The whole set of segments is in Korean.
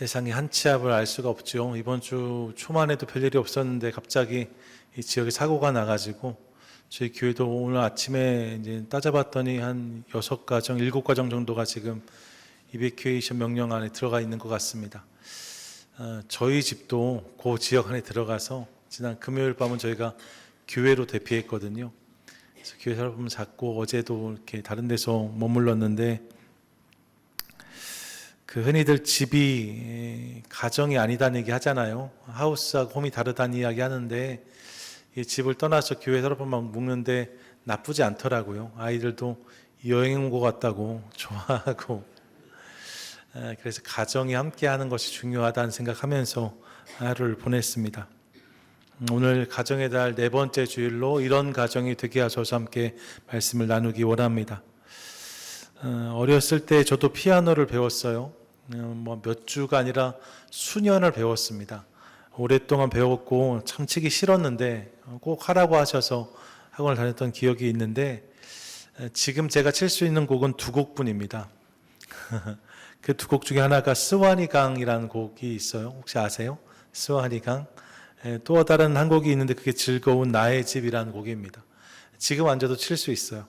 세상의 한 치 앞을 알 수가 없죠. 이번 주 초만 해도 별일이 없었는데 갑자기 이 지역에 사고가 나가지고 저희 교회도 오늘 아침에 이제 따져봤더니 한 6가정, 7가정 정도가 지금 이베큐에이션 명령 안에 들어가 있는 것 같습니다. 저희 집도 그 지역 안에 들어가서 지난 금요일 밤은 저희가 교회로 대피했거든요. 그래서 교회 사람 잡고 어제도 이렇게 다른 데서 머물렀는데 흔히들 집이 가정이 아니다는 얘기 하잖아요. 하우스하고 홈이 다르다는 이야기 하는데 이 집을 떠나서 교회 사람만 묵는데 나쁘지 않더라고요. 아이들도 여행 온 것 같다고 좋아하고 그래서 가정이 함께하는 것이 중요하다는 생각하면서 하루를 보냈습니다. 오늘 가정의 달 4번째 주일로 이런 가정이 되게 하소서 함께 말씀을 나누기 원합니다. 어렸을 때 저도 피아노를 배웠어요. 몇 주가 아니라 수년을 배웠습니다. 오랫동안 배웠고 참 치기 싫었는데 꼭 하라고 하셔서 학원을 다녔던 기억이 있는데 지금 제가 칠 수 있는 곡은 2곡뿐입니다. 그 2곡 중에 하나가 스와니강이라는 곡이 있어요. 혹시 아세요? 스와니강. 또 다른 한 곡이 있는데 그게 즐거운 나의 집이라는 곡입니다. 지금 앉아도 칠 수 있어요.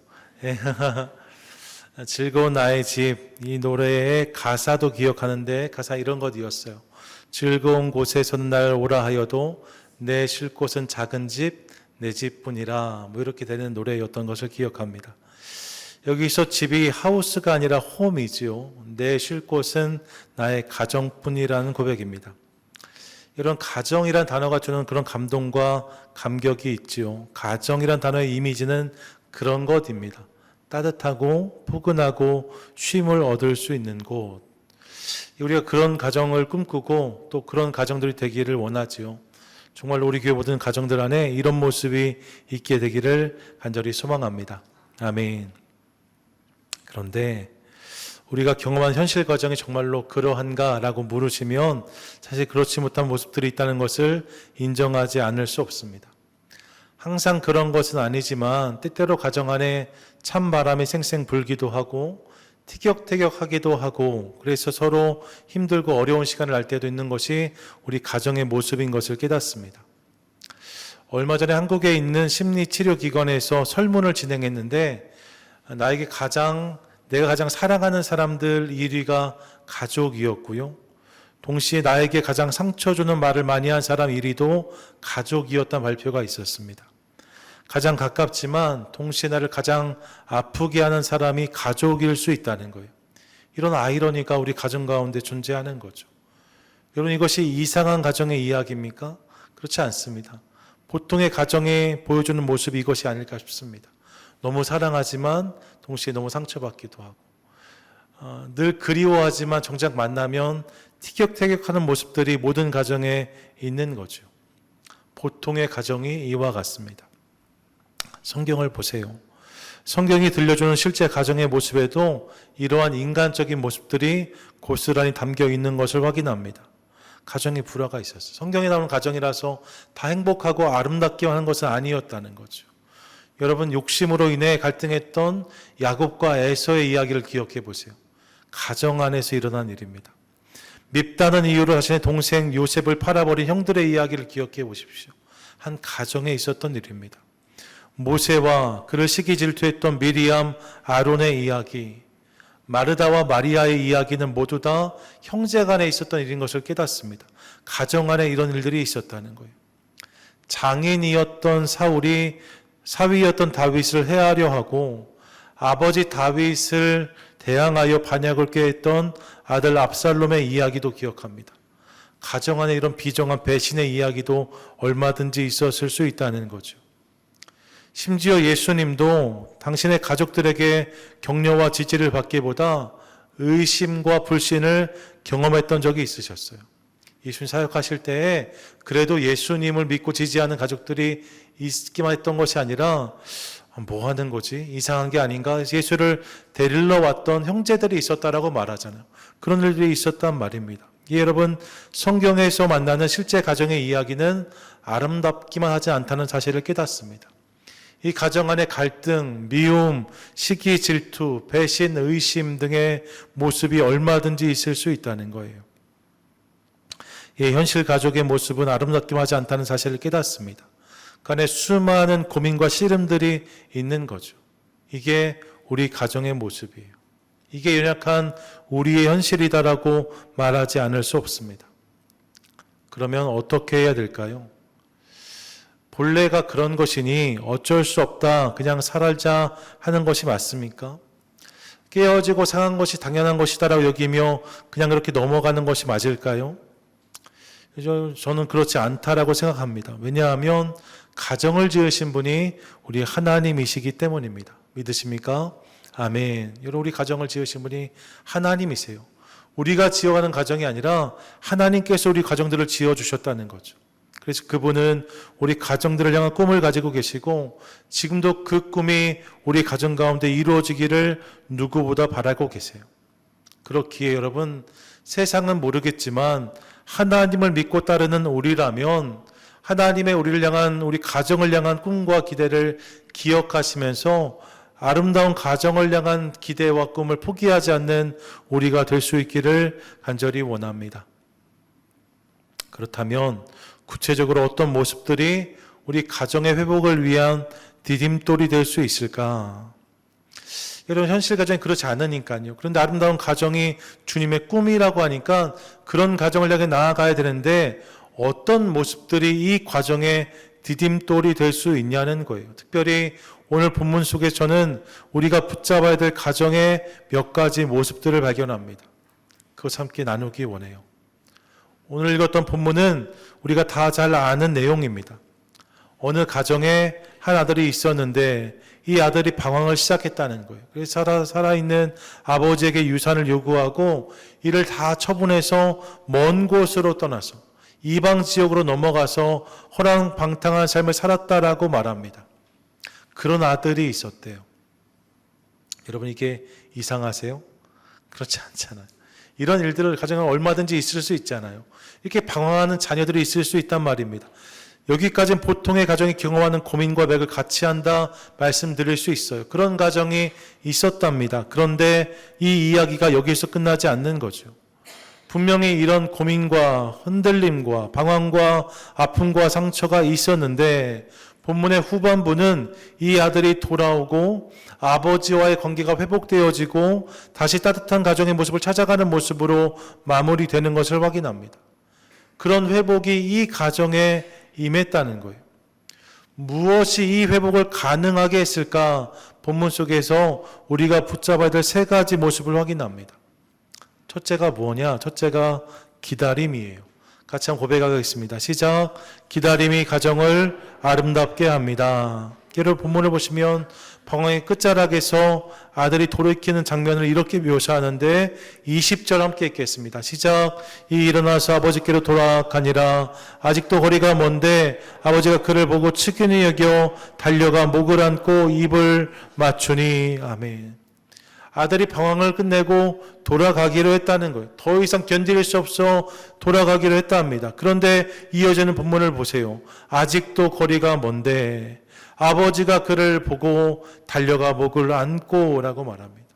즐거운 나의 집, 이 노래의 가사도 기억하는데 가사 이런 것이었어요. 즐거운 곳에선 날 오라 하여도 내 쉴 곳은 작은 집, 내 집뿐이라. 이렇게 되는 노래였던 것을 기억합니다. 여기서 집이 하우스가 아니라 홈이지요. 내 쉴 곳은 나의 가정뿐이라는 고백입니다. 이런 가정이란 단어가 주는 그런 감동과 감격이 있지요. 가정이란 단어의 이미지는 그런 것입니다. 따뜻하고 포근하고 쉼을 얻을 수 있는 곳. 우리가 그런 가정을 꿈꾸고 또 그런 가정들이 되기를 원하지요. 정말 우리 교회 모든 가정들 안에 이런 모습이 있게 되기를 간절히 소망합니다. 아멘. 그런데 우리가 경험한 현실 가정이 정말로 그러한가라고 물으시면 사실 그렇지 못한 모습들이 있다는 것을 인정하지 않을 수 없습니다. 항상 그런 것은 아니지만 때때로 가정 안에 찬바람이 쌩쌩 불기도 하고 티격태격하기도 하고 그래서 서로 힘들고 어려운 시간을 날 때도 있는 것이 우리 가정의 모습인 것을 깨닫습니다. 얼마 전에 한국에 있는 심리치료기관에서 설문을 진행했는데 내가 가장 사랑하는 사람들 1위가 가족이었고요. 동시에 나에게 가장 상처 주는 말을 많이 한 사람 1위도 가족이었다는 발표가 있었습니다. 가장 가깝지만 동시에 나를 가장 아프게 하는 사람이 가족일 수 있다는 거예요. 이런 아이러니가 우리 가정 가운데 존재하는 거죠. 여러분, 이것이 이상한 가정의 이야기입니까? 그렇지 않습니다. 보통의 가정에 보여주는 모습이 이것이 아닐까 싶습니다. 너무 사랑하지만 동시에 너무 상처받기도 하고 늘 그리워하지만 정작 만나면 티격태격하는 모습들이 모든 가정에 있는 거죠. 보통의 가정이 이와 같습니다. 성경을 보세요. 성경이 들려주는 실제 가정의 모습에도 이러한 인간적인 모습들이 고스란히 담겨 있는 것을 확인합니다. 가정에 불화가 있었어요. 성경에 나오는 가정이라서 다 행복하고 아름답기만 한 것은 아니었다는 거죠. 여러분, 욕심으로 인해 갈등했던 야곱과 에서의 이야기를 기억해 보세요. 가정 안에서 일어난 일입니다. 밉다는 이유로 자신의 동생 요셉을 팔아버린 형들의 이야기를 기억해 보십시오. 한 가정에 있었던 일입니다. 모세와 그를 시기 질투했던 미리암, 아론의 이야기, 마르다와 마리아의 이야기는 모두 다 형제간에 있었던 일인 것을 깨닫습니다. 가정 안에 이런 일들이 있었다는 거예요. 장인이었던 사울이 사위였던 다윗을 해하려 하고 아버지 다윗을 대항하여 반역을 꾀했던 아들 압살롬의 이야기도 기억합니다. 가정 안에 이런 비정한 배신의 이야기도 얼마든지 있었을 수 있다는 거죠. 심지어 예수님도 당신의 가족들에게 격려와 지지를 받기보다 의심과 불신을 경험했던 적이 있으셨어요. 예수님 사역하실 때에 그래도 예수님을 믿고 지지하는 가족들이 있기만 했던 것이 아니라 뭐 하는 거지? 이상한 게 아닌가? 예수를 데리러 왔던 형제들이 있었다라고 말하잖아요. 그런 일들이 있었단 말입니다. 여러분, 성경에서 만나는 실제 가정의 이야기는 아름답기만 하지 않다는 사실을 깨닫습니다. 이 가정 안의 갈등, 미움, 시기, 질투, 배신, 의심 등의 모습이 얼마든지 있을 수 있다는 거예요. 현실 가족의 모습은 아름답기만 하지 않다는 사실을 깨닫습니다. 그 안에 수많은 고민과 씨름들이 있는 거죠. 이게 우리 가정의 모습이에요. 이게 연약한 우리의 현실이다라고 말하지 않을 수 없습니다. 그러면 어떻게 해야 될까요? 본래가 그런 것이니 어쩔 수 없다, 그냥 살자 하는 것이 맞습니까? 깨어지고 상한 것이 당연한 것이다라고 여기며 그냥 그렇게 넘어가는 것이 맞을까요? 저는 그렇지 않다라고 생각합니다. 왜냐하면 가정을 지으신 분이 우리 하나님이시기 때문입니다. 믿으십니까? 아멘. 여러분, 우리 가정을 지으신 분이 하나님이세요. 우리가 지어가는 가정이 아니라 하나님께서 우리 가정들을 지어주셨다는 거죠. 그래서 그분은 우리 가정들을 향한 꿈을 가지고 계시고 지금도 그 꿈이 우리 가정 가운데 이루어지기를 누구보다 바라고 계세요. 그렇기에 여러분, 세상은 모르겠지만 하나님을 믿고 따르는 우리라면 하나님의 우리를 향한, 우리 가정을 향한 꿈과 기대를 기억하시면서 아름다운 가정을 향한 기대와 꿈을 포기하지 않는 우리가 될 수 있기를 간절히 원합니다. 그렇다면 구체적으로 어떤 모습들이 우리 가정의 회복을 위한 디딤돌이 될 수 있을까? 여러분, 현실 가정이 그렇지 않으니까요. 그런데 아름다운 가정이 주님의 꿈이라고 하니까 그런 가정을 향해 나아가야 되는데 어떤 모습들이 이 과정의 디딤돌이 될 수 있냐는 거예요. 특별히 오늘 본문 속에 저는 우리가 붙잡아야 될 가정의 몇 가지 모습들을 발견합니다. 그것을 함께 나누기 원해요. 오늘 읽었던 본문은 우리가 다 잘 아는 내용입니다. 어느 가정에 한 아들이 있었는데 이 아들이 방황을 시작했다는 거예요. 그래서 살아있는 아버지에게 유산을 요구하고 이를 다 처분해서 먼 곳으로 떠나서 이방 지역으로 넘어가서 허랑방탕한 삶을 살았다라고 말합니다. 그런 아들이 있었대요. 여러분, 이게 이상하세요? 그렇지 않잖아요. 이런 일들을 가정에 얼마든지 있을 수 있잖아요. 이렇게 방황하는 자녀들이 있을 수 있단 말입니다. 여기까지는 보통의 가정이 경험하는 고민과 맥을 같이 한다 말씀드릴 수 있어요. 그런 가정이 있었답니다. 그런데 이 이야기가 여기서 끝나지 않는 거죠. 분명히 이런 고민과 흔들림과 방황과 아픔과 상처가 있었는데 본문의 후반부는 이 아들이 돌아오고 아버지와의 관계가 회복되어지고 다시 따뜻한 가정의 모습을 찾아가는 모습으로 마무리되는 것을 확인합니다. 그런 회복이 이 가정에 임했다는 거예요. 무엇이 이 회복을 가능하게 했을까? 본문 속에서 우리가 붙잡아야 될 세 가지 모습을 확인합니다. 첫째가 뭐냐? 첫째가 기다림이에요. 같이 한번 고백하겠습니다. 시작. 기다림이 가정을 아름답게 합니다. 여러분, 본문을 보시면 방황의 끝자락에서 아들이 돌이키는 장면을 이렇게 묘사하는데 20절 함께 읽겠습니다. 시작. 이 일어나서 아버지께로 돌아가니라. 아직도 거리가 먼데 아버지가 그를 보고 측은히 여겨 달려가 목을 안고 입을 맞추니. 아멘. 아들이 방황을 끝내고 돌아가기로 했다는 거예요. 더 이상 견딜 수 없어 돌아가기로 했답니다. 그런데 이어지는 본문을 보세요. 아직도 거리가 먼데 아버지가 그를 보고 달려가 목을 안고 라고 말합니다.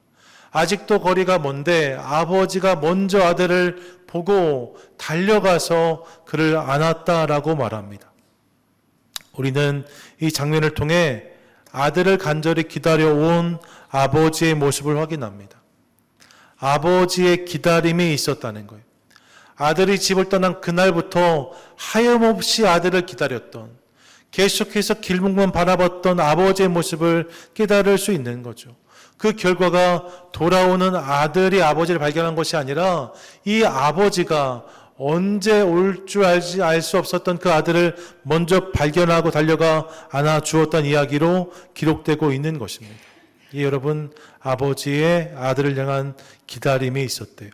아직도 거리가 먼데 아버지가 먼저 아들을 보고 달려가서 그를 안았다라고 말합니다. 우리는 이 장면을 통해 아들을 간절히 기다려온 아버지의 모습을 확인합니다. 아버지의 기다림이 있었다는 거예요. 아들이 집을 떠난 그날부터 하염없이 아들을 기다렸던, 계속해서 길목만 바라봤던 아버지의 모습을 깨달을 수 있는 거죠. 그 결과가 돌아오는 아들이 아버지를 발견한 것이 아니라 이 아버지가 언제 올 줄 알 수 없었던 그 아들을 먼저 발견하고 달려가 안아주었던 이야기로 기록되고 있는 것입니다. 이 여러분, 아버지의 아들을 향한 기다림이 있었대요.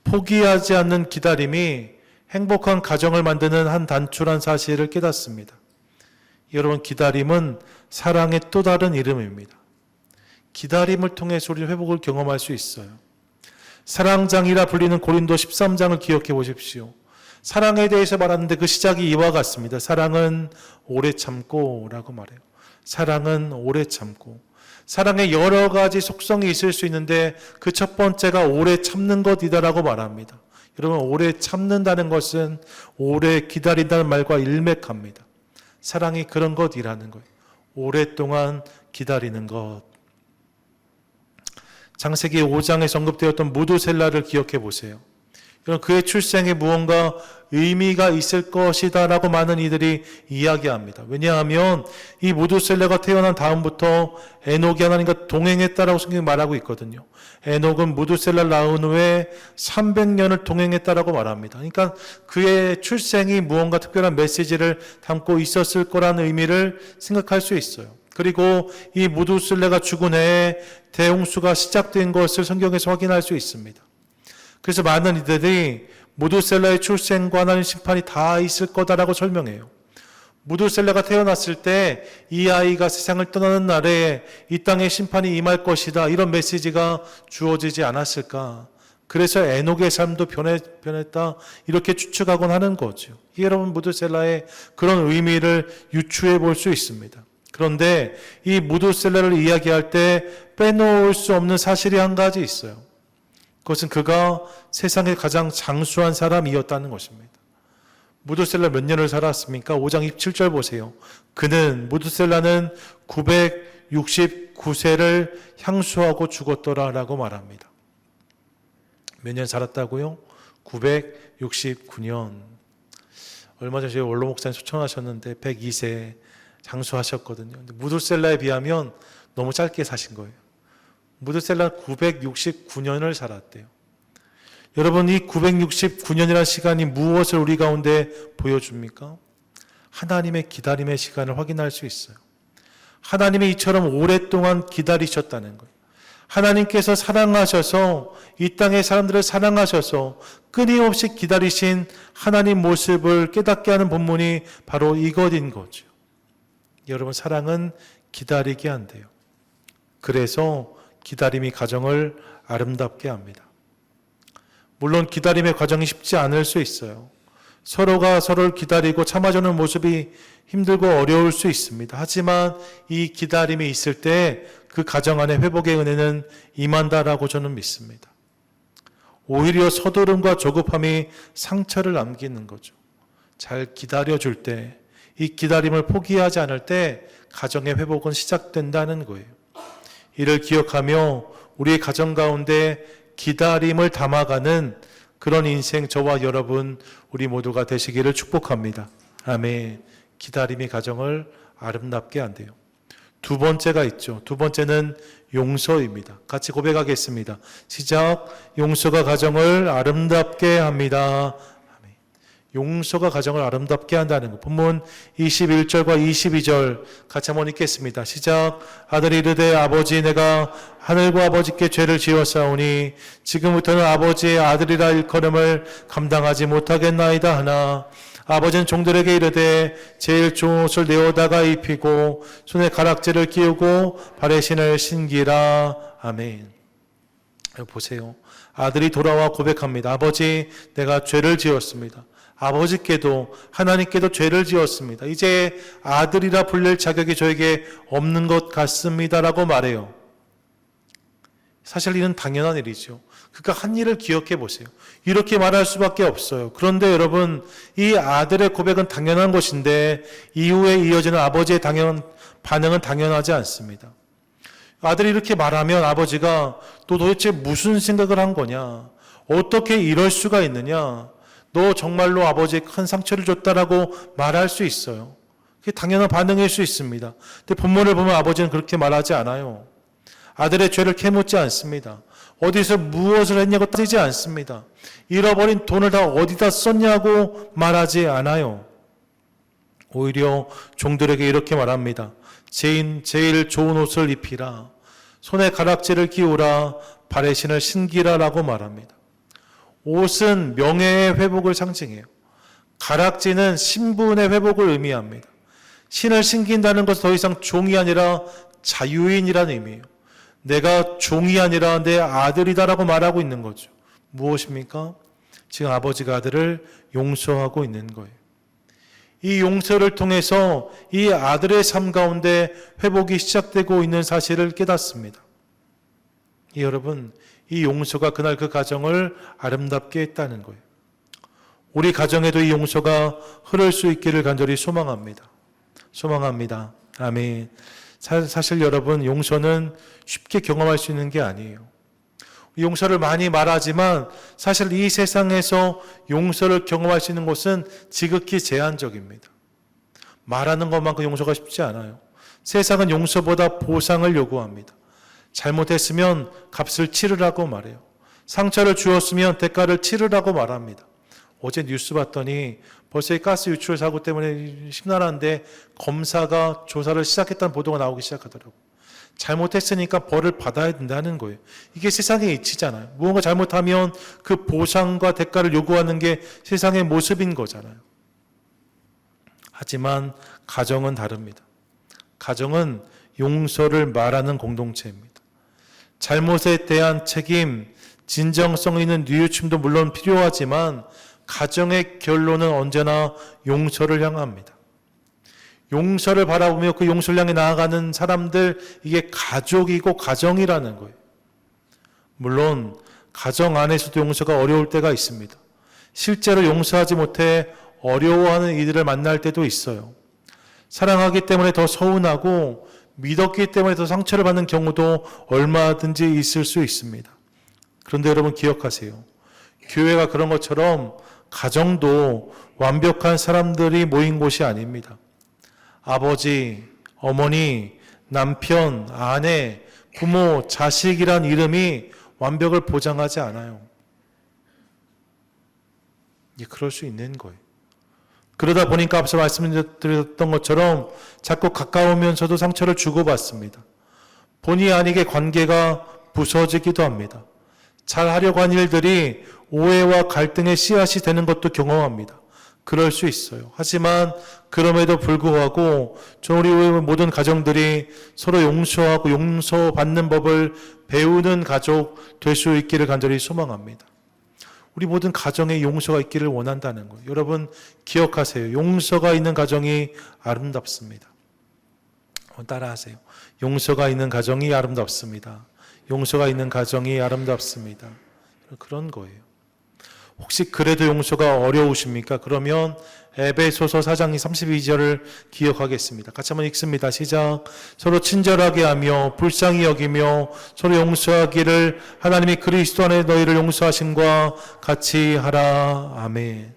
포기하지 않는 기다림이 행복한 가정을 만드는 한 단추란 사실을 깨닫습니다. 여러분, 기다림은 사랑의 또 다른 이름입니다. 기다림을 통해서 우리 회복을 경험할 수 있어요. 사랑장이라 불리는 고린도 13장을 기억해 보십시오. 사랑에 대해서 말하는데 그 시작이 이와 같습니다. 사랑은 오래 참고 라고 말해요. 사랑은 오래 참고. 사랑에 여러 가지 속성이 있을 수 있는데 그 첫 번째가 오래 참는 것이다라고 말합니다. 여러분, 오래 참는다는 것은 오래 기다린다는 말과 일맥합니다. 사랑이 그런 것이라는 거예요. 오랫동안 기다리는 것. 창세기 5장에 언급되었던 무두셀라를 기억해 보세요. 그의 출생에 무언가 의미가 있을 것이다 라고 많은 이들이 이야기합니다. 왜냐하면 이 무두셀라가 태어난 다음부터 에녹이 하나님과 동행했다라고 성경이 말하고 있거든요. 에녹은 무두셀라를 낳은 후에 300년을 동행했다라고 말합니다. 그러니까 그의 출생이 무언가 특별한 메시지를 담고 있었을 거라는 의미를 생각할 수 있어요. 그리고 이 무두셀라가 죽은 해에 대홍수가 시작된 것을 성경에서 확인할 수 있습니다. 그래서 많은 이들이 무두셀라의 출생과 하나님 심판이 다 있을 거다라고 설명해요. 무두셀라가 태어났을 때 이 아이가 세상을 떠나는 날에 이 땅에 심판이 임할 것이다, 이런 메시지가 주어지지 않았을까. 그래서 에녹의 삶도 변했다, 이렇게 추측하곤 하는 거죠. 여러분, 무두셀라의 그런 의미를 유추해 볼 수 있습니다. 그런데 이 무두셀라를 이야기할 때 빼놓을 수 없는 사실이 한 가지 있어요. 그것은 그가 세상에 가장 장수한 사람이었다는 것입니다. 무두셀라 몇 년을 살았습니까? 5장 27절 보세요. 무두셀라는 969세를 향수하고 죽었더라라고 말합니다. 몇 년 살았다고요? 969년. 얼마 전에 저희 원로 목사님 초청하셨는데 102세 장수하셨거든요. 무두셀라에 비하면 너무 짧게 사신 거예요. 무두셀라는 969년을 살았대요. 여러분, 이 969년이라는 시간이 무엇을 우리 가운데 보여줍니까? 하나님의 기다림의 시간을 확인할 수 있어요. 하나님이 이처럼 오랫동안 기다리셨다는 거예요. 하나님께서 사랑하셔서, 이 땅의 사람들을 사랑하셔서 끊임없이 기다리신 하나님 모습을 깨닫게 하는 본문이 바로 이것인 거죠. 여러분, 사랑은 기다리게 한대요. 그래서 기다림이 가정을 아름답게 합니다. 물론 기다림의 과정이 쉽지 않을 수 있어요. 서로가 서로를 기다리고 참아주는 모습이 힘들고 어려울 수 있습니다. 하지만 이 기다림이 있을 때 그 가정 안에 회복의 은혜는 임한다라고 저는 믿습니다. 오히려 서두름과 조급함이 상처를 남기는 거죠. 잘 기다려줄 때, 이 기다림을 포기하지 않을 때 가정의 회복은 시작된다는 거예요. 이를 기억하며 우리의 가정 가운데 기다림을 담아가는 그런 인생, 저와 여러분 우리 모두가 되시기를 축복합니다. 아멘. 기다림이 가정을 아름답게 한대요. 두 번째가 있죠. 두 번째는 용서입니다. 같이 고백하겠습니다. 시작. 용서가 가정을 아름답게 합니다. 아멘. 용서가 가정을 아름답게 한다는 것. 본문 21절과 22절 같이 한번 읽겠습니다. 시작. 아들이 이르되 아버지, 내가 하늘과 아버지께 죄를 지었사오니 지금부터는 아버지의 아들이라 일컬음을 감당하지 못하겠나이다 하나, 아버지는 종들에게 이르되 제일 좋은 옷을 내어다가 입히고 손에 가락지를 끼우고 발에 신을 신기라. 아멘. 보세요. 아들이 돌아와 고백합니다. 아버지, 내가 죄를 지었습니다. 아버지께도 하나님께도 죄를 지었습니다. 이제 아들이라 불릴 자격이 저에게 없는 것 같습니다라고 말해요. 사실 이는 당연한 일이죠. 그러니까 한 일을 기억해 보세요. 이렇게 말할 수밖에 없어요. 그런데 여러분, 이 아들의 고백은 당연한 것인데 이후에 이어지는 아버지의 반응은 당연하지 않습니다. 아들이 이렇게 말하면 아버지가 너 도대체 무슨 생각을 한 거냐? 어떻게 이럴 수가 있느냐? 너 정말로 아버지에 큰 상처를 줬다라고 말할 수 있어요. 그게 당연한 반응일 수 있습니다. 근데 본문을 보면 아버지는 그렇게 말하지 않아요. 아들의 죄를 캐묻지 않습니다. 어디서 무엇을 했냐고 따지지 않습니다. 잃어버린 돈을 다 어디다 썼냐고 말하지 않아요. 오히려 종들에게 이렇게 말합니다. 제일 좋은 옷을 입히라. 손에 가락지를 끼우라. 발에 신을 신기라라고 말합니다. 옷은 명예의 회복을 상징해요. 가락지는 신분의 회복을 의미합니다. 신을 신긴다는 것은 더 이상 종이 아니라 자유인이라는 의미예요. 내가 종이 아니라 내 아들이다라고 말하고 있는 거죠. 무엇입니까? 지금 아버지가 아들을 용서하고 있는 거예요. 이 용서를 통해서 이 아들의 삶 가운데 회복이 시작되고 있는 사실을 깨닫습니다. 여러분, 이 용서가 그날 그 가정을 아름답게 했다는 거예요. 우리 가정에도 이 용서가 흐를 수 있기를 간절히 소망합니다. 소망합니다. 아멘. 사실 여러분, 용서는 쉽게 경험할 수 있는 게 아니에요. 용서를 많이 말하지만 사실 이 세상에서 용서를 경험할 수 있는 곳은 지극히 제한적입니다. 말하는 것만큼 용서가 쉽지 않아요. 세상은 용서보다 보상을 요구합니다. 잘못했으면 값을 치르라고 말해요. 상처를 주었으면 대가를 치르라고 말합니다. 어제 뉴스 봤더니 벌써 이 가스 유출 사고 때문에 심란한데 검사가 조사를 시작했다는 보도가 나오기 시작하더라고요. 잘못했으니까 벌을 받아야 된다는 거예요. 이게 세상의 이치잖아요. 무언가 잘못하면 그 보상과 대가를 요구하는 게 세상의 모습인 거잖아요. 하지만 가정은 다릅니다. 가정은 용서를 말하는 공동체입니다. 잘못에 대한 책임, 진정성 있는 뉘우침도 물론 필요하지만 가정의 결론은 언제나 용서를 향합니다. 용서를 바라보며 그 용서를 향해 나아가는 사람들, 이게 가족이고 가정이라는 거예요. 물론 가정 안에서도 용서가 어려울 때가 있습니다. 실제로 용서하지 못해 어려워하는 이들을 만날 때도 있어요. 사랑하기 때문에 더 서운하고 믿었기 때문에 더 상처를 받는 경우도 얼마든지 있을 수 있습니다. 그런데 여러분 기억하세요. 교회가 그런 것처럼 가정도 완벽한 사람들이 모인 곳이 아닙니다. 아버지, 어머니, 남편, 아내, 부모, 자식이란 이름이 완벽을 보장하지 않아요. 그럴 수 있는 거예요. 그러다 보니까 앞서 말씀드렸던 것처럼 자꾸 가까우면서도 상처를 주고받습니다. 본의 아니게 관계가 부서지기도 합니다. 잘 하려고 한 일들이 오해와 갈등의 씨앗이 되는 것도 경험합니다. 그럴 수 있어요. 하지만 그럼에도 불구하고 우리 모든 가정들이 서로 용서하고 용서받는 법을 배우는 가족 될 수 있기를 간절히 소망합니다. 우리 모든 가정에 용서가 있기를 원한다는 거예요. 여러분 기억하세요. 용서가 있는 가정이 아름답습니다. 따라하세요. 용서가 있는 가정이 아름답습니다. 용서가 있는 가정이 아름답습니다. 그런 거예요. 혹시 그래도 용서가 어려우십니까? 그러면 에베소서 4장 32절을 기억하겠습니다. 같이 한번 읽습니다. 시작. 서로 친절하게 하며 불쌍히 여기며 서로 용서하기를 하나님이 그리스도 안에 너희를 용서하심과 같이 하라. 아멘.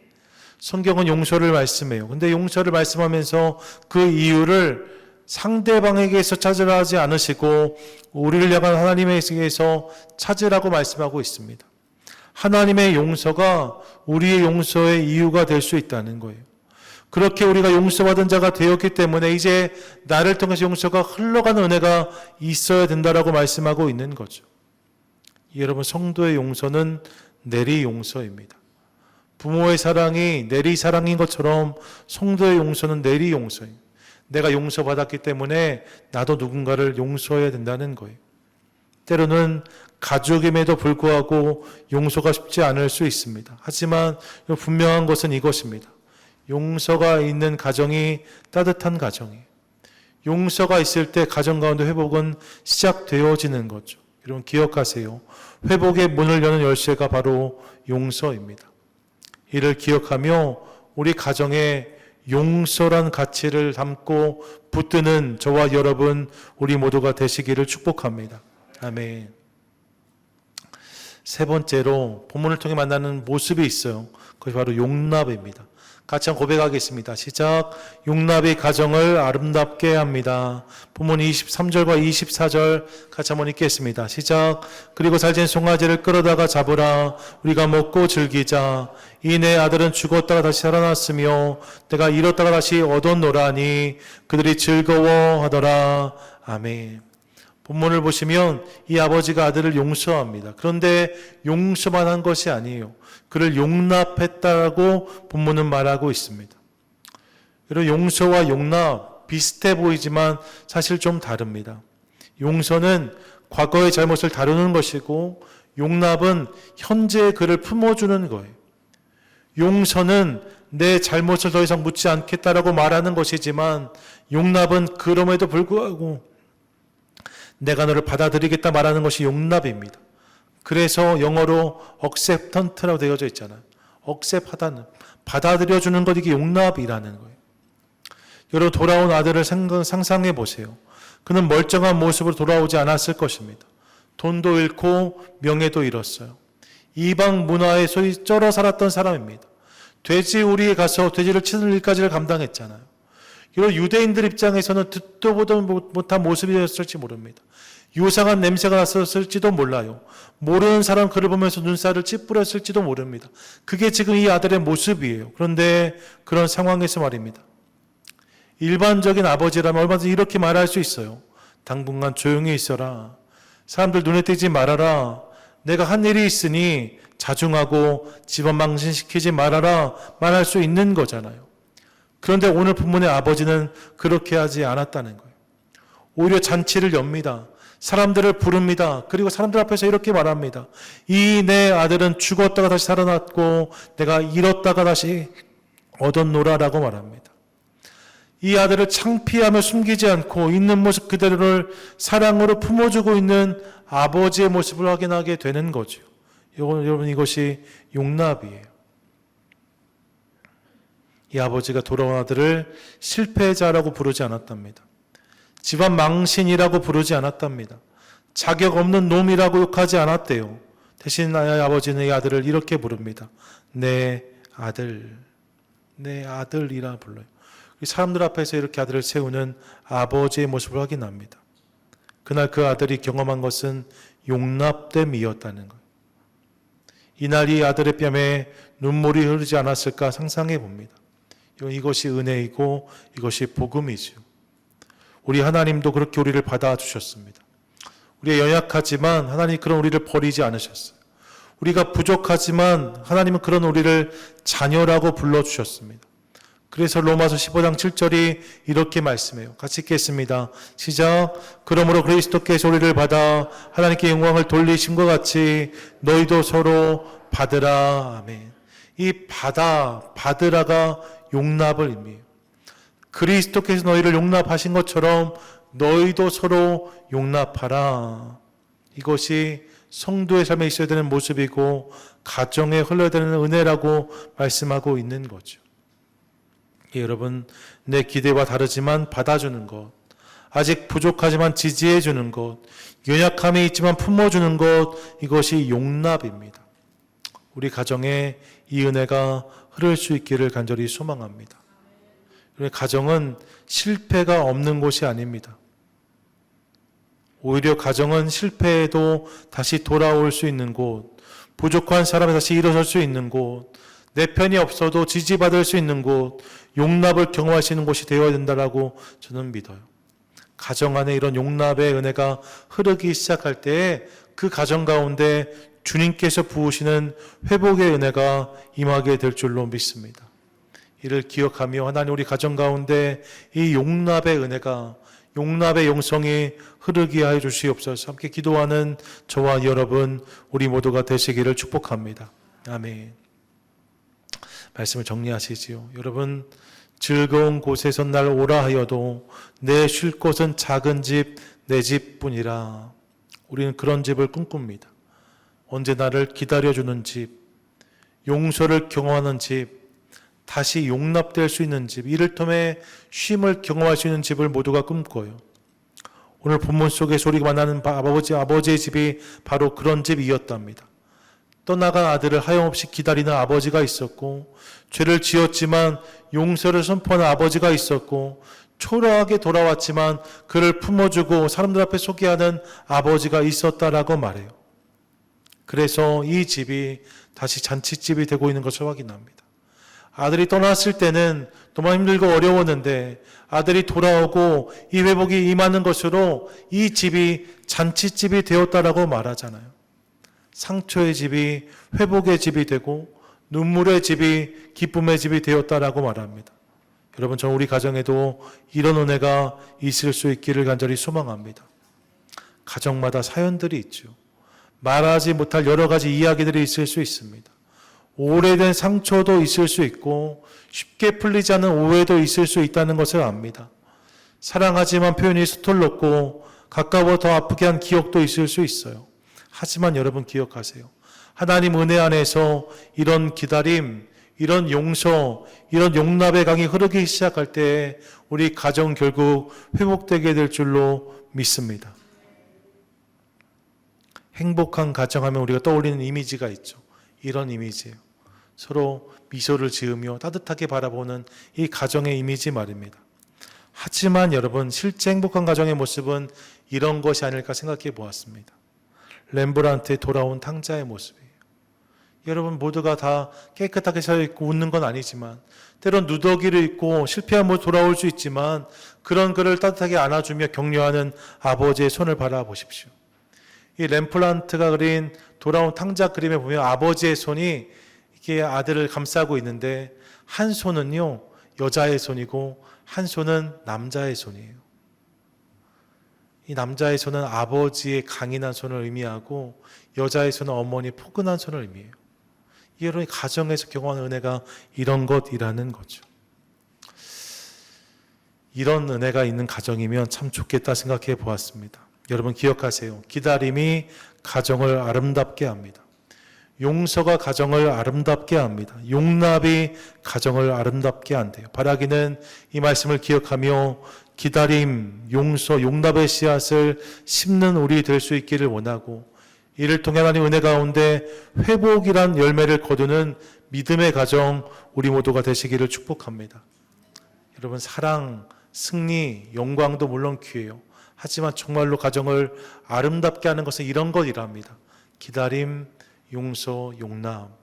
성경은 용서를 말씀해요. 근데 용서를 말씀하면서 그 이유를 상대방에게서 찾으라 하지 않으시고 우리를 향한 하나님에게서 찾으라고 말씀하고 있습니다. 하나님의 용서가 우리의 용서의 이유가 될 수 있다는 거예요. 그렇게 우리가 용서받은 자가 되었기 때문에 이제 나를 통해서 용서가 흘러가는 은혜가 있어야 된다라고 말씀하고 있는 거죠. 여러분, 성도의 용서는 내리 용서입니다. 부모의 사랑이 내리 사랑인 것처럼 성도의 용서는 내리 용서입니다. 내가 용서받았기 때문에 나도 누군가를 용서해야 된다는 거예요. 때로는 가족임에도 불구하고 용서가 쉽지 않을 수 있습니다. 하지만 분명한 것은 이것입니다. 용서가 있는 가정이 따뜻한 가정이에요. 용서가 있을 때 가정 가운데 회복은 시작되어지는 거죠. 여러분 기억하세요. 회복의 문을 여는 열쇠가 바로 용서입니다. 이를 기억하며 우리 가정에 용서란 가치를 담고 붙드는 저와 여러분 우리 모두가 되시기를 축복합니다. 아멘. 세 번째로 본문을 통해 만나는 모습이 있어요. 그것이 바로 용납입니다. 같이 한번 고백하겠습니다. 시작. 용납이 가정을 아름답게 합니다. 본문 23절과 24절 같이 한번 읽겠습니다. 시작. 그리고 살찐 송아지를 끌어다가 잡으라. 우리가 먹고 즐기자. 이 내 아들은 죽었다가 다시 살아났으며 내가 잃었다가 다시 얻었노라니 그들이 즐거워하더라. 아멘. 본문을 보시면 이 아버지가 아들을 용서합니다. 그런데 용서만 한 것이 아니에요. 그를 용납했다고 본문은 말하고 있습니다. 여러분, 용서와 용납 비슷해 보이지만 사실 좀 다릅니다. 용서는 과거의 잘못을 다루는 것이고 용납은 현재의 그를 품어주는 거예요. 용서는 내 잘못을 더 이상 묻지 않겠다라고 말하는 것이지만 용납은 그럼에도 불구하고 내가 너를 받아들이겠다 말하는 것이 용납입니다. 그래서 영어로 acceptant라고 되어져 있잖아요. 억셉하다는, 받아들여주는 것, 이게 용납이라는 거예요. 여러분, 돌아온 아들을 상상해 보세요. 그는 멀쩡한 모습으로 돌아오지 않았을 것입니다. 돈도 잃고 명예도 잃었어요. 이방 문화에 소위 쩔어 살았던 사람입니다. 돼지우리에 가서 돼지를 치는 일까지를 감당했잖아요. 이런 유대인들 입장에서는 듣도 보도 못한 모습이었을지 모릅니다. 유상한 냄새가 났었을지도 몰라요. 모르는 사람 그를 보면서 눈살을 찌푸렸을지도 모릅니다. 그게 지금 이 아들의 모습이에요. 그런데 그런 상황에서 말입니다. 일반적인 아버지라면 얼마든지 이렇게 말할 수 있어요. 당분간 조용히 있어라. 사람들 눈에 띄지 말아라. 내가 한 일이 있으니 자중하고 집안 망신시키지 말아라. 말할 수 있는 거잖아요. 그런데 오늘 본문의 아버지는 그렇게 하지 않았다는 거예요. 오히려 잔치를 엽니다. 사람들을 부릅니다. 그리고 사람들 앞에서 이렇게 말합니다. 이 내 아들은 죽었다가 다시 살아났고 내가 잃었다가 다시 얻었노라라고 말합니다. 이 아들을 창피하며 숨기지 않고 있는 모습 그대로를 사랑으로 품어주고 있는 아버지의 모습을 확인하게 되는 거죠. 여러분, 이것이 용납이에요. 이 아버지가 돌아온 아들을 실패자라고 부르지 않았답니다. 집안 망신이라고 부르지 않았답니다. 자격 없는 놈이라고 욕하지 않았대요. 대신 아버지는 이 아들을 이렇게 부릅니다. 내 아들, 내 아들이라 불러요. 사람들 앞에서 이렇게 아들을 세우는 아버지의 모습을 확인합니다. 그날 그 아들이 경험한 것은 용납됨이었다는 거예요. 이날 이 아들의 뺨에 눈물이 흐르지 않았을까 상상해 봅니다. 이것이 은혜이고 이것이 복음이죠. 우리 하나님도 그렇게 우리를 받아주셨습니다. 우리가 연약하지만 하나님 그런 우리를 버리지 않으셨어요. 우리가 부족하지만 하나님은 그런 우리를 자녀라고 불러주셨습니다. 그래서 로마서 15장 7절이 이렇게 말씀해요. 같이 읽겠습니다. 시작. 그러므로 그리스도께서 우리를 받아 하나님께 영광을 돌리심과 같이 너희도 서로 받으라. 아멘. 이 받으라가 용납을 의미해요. 그리스도께서 너희를 용납하신 것처럼 너희도 서로 용납하라. 이것이 성도의 삶에 있어야 되는 모습이고 가정에 흘러야 되는 은혜라고 말씀하고 있는 거죠. 여러분, 내 기대와 다르지만 받아주는 것, 아직 부족하지만 지지해주는 것, 연약함이 있지만 품어주는 것, 이것이 용납입니다. 우리 가정에 이 은혜가 흐를 수 있기를 간절히 소망합니다. 우리 가정은 실패가 없는 곳이 아닙니다. 오히려 가정은 실패해도 다시 돌아올 수 있는 곳, 부족한 사람이 다시 일어설 수 있는 곳, 내 편이 없어도 지지받을 수 있는 곳, 용납을 경험할 수 있는 곳이 되어야 된다고 저는 믿어요. 가정 안에 이런 용납의 은혜가 흐르기 시작할 때 그 가정 가운데 주님께서 부으시는 회복의 은혜가 임하게 될 줄로 믿습니다. 이를 기억하며 하나님 우리 가정 가운데 이 용납의 은혜가, 용납의 영성이 흐르게 하여 주시옵소서. 함께 기도하는 저와 여러분 우리 모두가 되시기를 축복합니다. 아멘. 말씀을 정리하시지요. 여러분, 즐거운 곳에서 날 오라 하여도 내 쉴 곳은 작은 집, 내 집뿐이라. 우리는 그런 집을 꿈꿉니다. 언제 나를 기다려주는 집, 용서를 경험하는 집, 다시 용납될 수 있는 집, 이를테면 쉼을 경험할 수 있는 집을 모두가 꿈꿔요. 오늘 본문 속에서 우리가 만나는 아버지의 집이 바로 그런 집이었답니다. 떠나간 아들을 하염없이 기다리는 아버지가 있었고, 죄를 지었지만 용서를 선포하는 아버지가 있었고, 초라하게 돌아왔지만 그를 품어주고 사람들 앞에 소개하는 아버지가 있었다라고 말해요. 그래서 이 집이 다시 잔치집이 되고 있는 것을 확인합니다. 아들이 떠났을 때는 너무 힘들고 어려웠는데 아들이 돌아오고 이 회복이 임하는 것으로 이 집이 잔치집이 되었다라고 말하잖아요. 상처의 집이 회복의 집이 되고 눈물의 집이 기쁨의 집이 되었다라고 말합니다. 여러분, 저는 우리 가정에도 이런 은혜가 있을 수 있기를 간절히 소망합니다. 가정마다 사연들이 있죠. 말하지 못할 여러 가지 이야기들이 있을 수 있습니다. 오래된 상처도 있을 수 있고 쉽게 풀리지 않는 오해도 있을 수 있다는 것을 압니다. 사랑하지만 표현이 서툴렀고 가까워 더 아프게 한 기억도 있을 수 있어요. 하지만 여러분 기억하세요. 하나님 은혜 안에서 이런 기다림, 이런 용서, 이런 용납의 강이 흐르기 시작할 때 우리 가정 결국 회복되게 될 줄로 믿습니다. 행복한 가정하면 우리가 떠올리는 이미지가 있죠. 이런 이미지예요. 서로 미소를 지으며 따뜻하게 바라보는 이 가정의 이미지 말입니다. 하지만 여러분, 실제 행복한 가정의 모습은 이런 것이 아닐까 생각해 보았습니다. 렘브란트의 돌아온 탕자의 모습이에요. 여러분 모두가 다 깨끗하게 살아있고 웃는 건 아니지만 때론 누더기를 입고 실패한 모습 돌아올 수 있지만 그런 그를 따뜻하게 안아주며 격려하는 아버지의 손을 바라보십시오. 이 렘브란트가 그린 돌아온 탕자 그림에 보면 아버지의 손이 이렇게 아들을 감싸고 있는데 한 손은요 여자의 손이고 한 손은 남자의 손이에요. 이 남자의 손은 아버지의 강인한 손을 의미하고 여자의 손은 어머니의 포근한 손을 의미해요. 여러분 가정에서 경험하는 은혜가 이런 것이라는 거죠. 이런 은혜가 있는 가정이면 참 좋겠다 생각해 보았습니다. 여러분 기억하세요. 기다림이 가정을 아름답게 합니다. 용서가 가정을 아름답게 합니다. 용납이 가정을 아름답게 한대요. 바라기는 이 말씀을 기억하며 기다림, 용서, 용납의 씨앗을 심는 우리 될 수 있기를 원하고 이를 통해 하나님 은혜 가운데 회복이란 열매를 거두는 믿음의 가정 우리 모두가 되시기를 축복합니다. 여러분 사랑, 승리, 영광도 물론 귀해요. 하지만 정말로 가정을 아름답게 하는 것은 이런 것이랍니다. 기다림, 용서, 용납.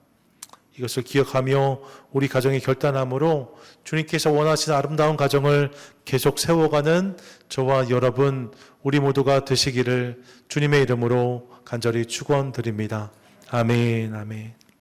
이것을 기억하며 우리 가정의 결단함으로 주님께서 원하시는 아름다운 가정을 계속 세워가는 저와 여러분 우리 모두가 되시기를 주님의 이름으로 간절히 축원드립니다. 아멘, 아멘.